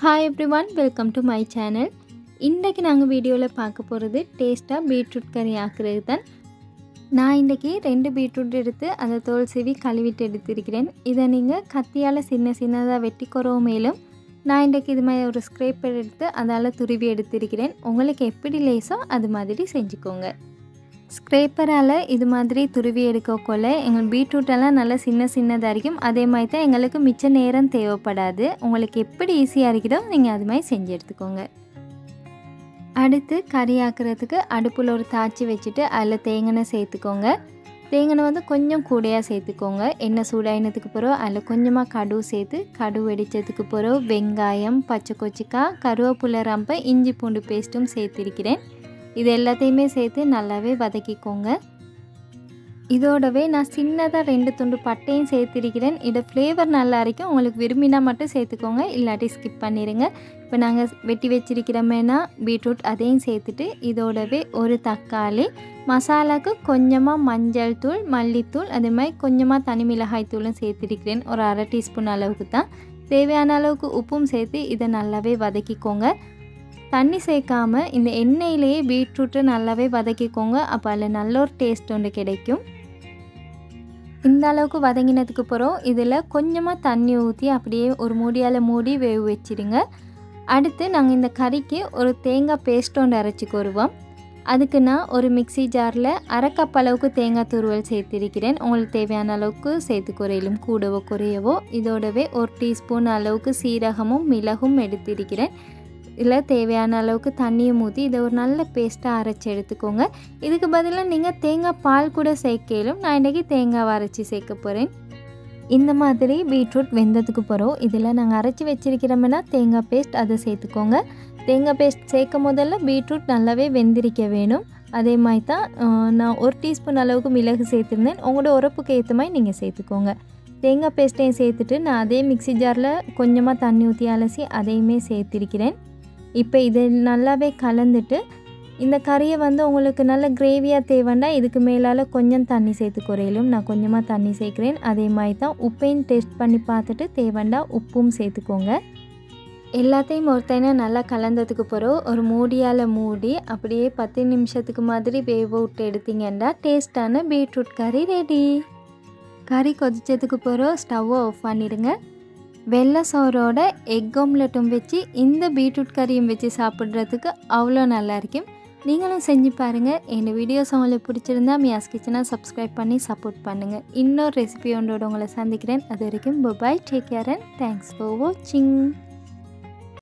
Hi everyone, welcome to my channel. இன்றைக்கு நாங்கள் வீடியோவில் பார்க்க போகிறது டேஸ்ட்டாக பீட்ரூட் கறி ஆக்குறது தான். நான் இன்றைக்கி 2 பீட்ரூட் எடுத்து அதை தோல் சீவி கழுவிட்டு எடுத்திருக்கிறேன். இதை நீங்கள் கத்தியால் சின்னதாக வெட்டிக்கிறோ மேலும் நான் இன்றைக்கி இது மாதிரி ஒரு ஸ்க்ரேப்பர் எடுத்து அதால் துருவி எடுத்திருக்கிறேன். உங்களுக்கு எப்படி லேசோ அது மாதிரி செஞ்சுக்கோங்க. ஸ்க்ரேப்பரால் இது மாதிரி துருவி எடுக்கக்குள்ள எங்கள் பீட்ரூட்டெல்லாம் நல்லா சின்னதாக இருக்கும். அதே மாதிரி தான் எங்களுக்கு மிச்ச நேரம் தேவைப்படாது. உங்களுக்கு எப்படி ஈஸியாக இருக்குதோ நீங்கள் அது மாதிரி செஞ்சு எடுத்துக்கோங்க. அடுத்து கறி ஆக்கிறதுக்கு அடுப்பில் ஒரு தாச்சி வச்சுட்டு அதில் தேங்காய் சேர்த்துக்கோங்க. தேங்காய் வந்து கொஞ்சம் கூடையாக சேர்த்துக்கோங்க. எண்ணெய் சூடாயினத்துக்கு பிறகு அதில் கொஞ்சமாக கடுகு சேர்த்து கடுகு வெடித்ததுக்கு பிறகு வெங்காயம், பச்சை கொச்சிக்காய், கருவேப்பிலை ரம்பை, இஞ்சி பூண்டு பேஸ்ட்டும் சேர்த்திருக்கிறேன். இது எல்லாத்தையுமே சேர்த்து நல்லாவே வதக்கிக்கோங்க. இதோடவே நான் சின்னதாக 2 துண்டு பட்டையும் சேர்த்திருக்கிறேன். இதை ஃப்ளேவர் நல்லா இருக்கும். உங்களுக்கு விரும்பினா மட்டும் சேர்த்துக்கோங்க, இல்லாட்டி ஸ்கிப் பண்ணிடுங்க. இப்போ நாங்கள் வெட்டி வச்சிருக்கிறோமேனா பீட்ரூட் அதையும் சேர்த்துட்டு இதோடவே ஒரு தக்காளி, மசாலாவுக்கு கொஞ்சமாக மஞ்சள் தூள், மல்லித்தூள், அதே மாதிரி கொஞ்சமாக தனி மிளகாய் தூளும் சேர்த்திருக்கிறேன். ஒரு 1/2 டீஸ்பூன் அளவுக்கு தான். தேவையான அளவுக்கு உப்பும் சேர்த்து இதை நல்லாவே வதக்கிக்கோங்க. தண்ணி சேர்க்காமல் இந்த எண்ணெயிலேயே பீட்ரூட்டை நல்லாவே வதக்கிக்கோங்க. அப்போ அதில் நல்ல ஒரு டேஸ்ட் ஒன்று கிடைக்கும். இந்த அளவுக்கு வதங்கினதுக்கு அப்புறம் இதில் கொஞ்சமாக தண்ணி ஊற்றி அப்படியே ஒரு மூடியால் மூடி வேக வச்சிடுங்க. அடுத்து நாங்கள் இந்த கறிக்கு ஒரு தேங்காய் பேஸ்ட் ஒன்று அரைச்சிக்கொருவோம். அதுக்கு நான் ஒரு மிக்சி ஜாரில் 1/2 கப் அளவுக்கு தேங்காய் துருவல் சேர்த்திருக்கிறேன். உங்களுக்கு தேவையான அளவுக்கு சேர்த்துக்குறையிலும் கூடவோ குறையவோ. இதோடவே 1 டீஸ்பூன் அளவுக்கு சீரகமும் மிளகும் எடுத்திருக்கிறேன். இதில் தேவையான அளவுக்கு தண்ணியும் ஊற்றி இதை ஒரு நல்ல பேஸ்ட்டாக அரைச்சி எடுத்துக்கோங்க. இதுக்கு பதிலாக நீங்கள் தேங்காய் பால் கூட சேர்க்கலும். நான் இன்றைக்கி தேங்காய் அரைச்சி சேர்க்க போகிறேன். இந்த மாதிரி பீட்ரூட் வெந்ததுக்கு பிறகு இதில் நாங்கள் அரைச்சி வச்சிருக்கிறோம்னா தேங்காய் பேஸ்ட் அதை சேர்த்துக்கோங்க. தேங்காய் பேஸ்ட் சேர்க்கும் முதல்ல பீட்ரூட் நல்லாவே வெந்திருக்க வேணும். அதே மாதிரி தான் நான் 1 டீஸ்பூன் அளவுக்கு மிளகு சேர்த்துருந்தேன். உங்களோட உரப்புக்கு ஏற்ற மாதிரி நீங்கள் சேர்த்துக்கோங்க. தேங்காய் பேஸ்ட்டையும் சேர்த்துட்டு நான் அதே மிக்சி ஜாரில் கொஞ்சமாக தண்ணி ஊற்றி அலசி அதையுமே சேர்த்திருக்கிறேன். இப்போ இதை நல்லாவே கலந்துட்டு இந்த கறியை வந்து உங்களுக்கு நல்ல கிரேவியாக தேவைன்னா இதுக்கு மேலால் கொஞ்சம் தண்ணி சேர்த்து குறையிலும். நான் கொஞ்சமாக தண்ணி சேர்க்குறேன். அதே மாதிரி தான் உப்பையும் டேஸ்ட் பண்ணி பார்த்துட்டு தேவைன்னா உப்பும் சேர்த்துக்கோங்க. எல்லாத்தையும் ஒருத்தனை நல்லா கலந்ததுக்கு பிறகு ஒரு மூடியால் மூடி அப்படியே 10 நிமிஷத்துக்கு மாதிரி வேக விட்டு எடுத்தீங்கன்னா டேஸ்ட்டான பீட்ரூட் கறி ரெடி. கறி கொதிச்சதுக்கு பிறகு ஸ்டவ்வை ஆஃப் பண்ணிடுங்க. வெள்ளை சோறோட எக் ஆம்லெட்டும் வச்சு இந்த பீட்ரூட் கறியும் வச்சு சாப்பிட்றதுக்கு அவ்வளோ நல்லா இருக்கும். நீங்களும் செஞ்சு பாருங்கள். என் வீடியோஸ் உங்களுக்கு பிடிச்சிருந்தா மியாஸ் கிச்சனை சப்ஸ்கிரைப் பண்ணி சப்போர்ட் பண்ணுங்கள். இன்னொரு ரெசிபி ஒன்றோட உங்களை சந்திக்கிறேன். அது வரைக்கும் bye, take care and thanks for வாட்சிங்.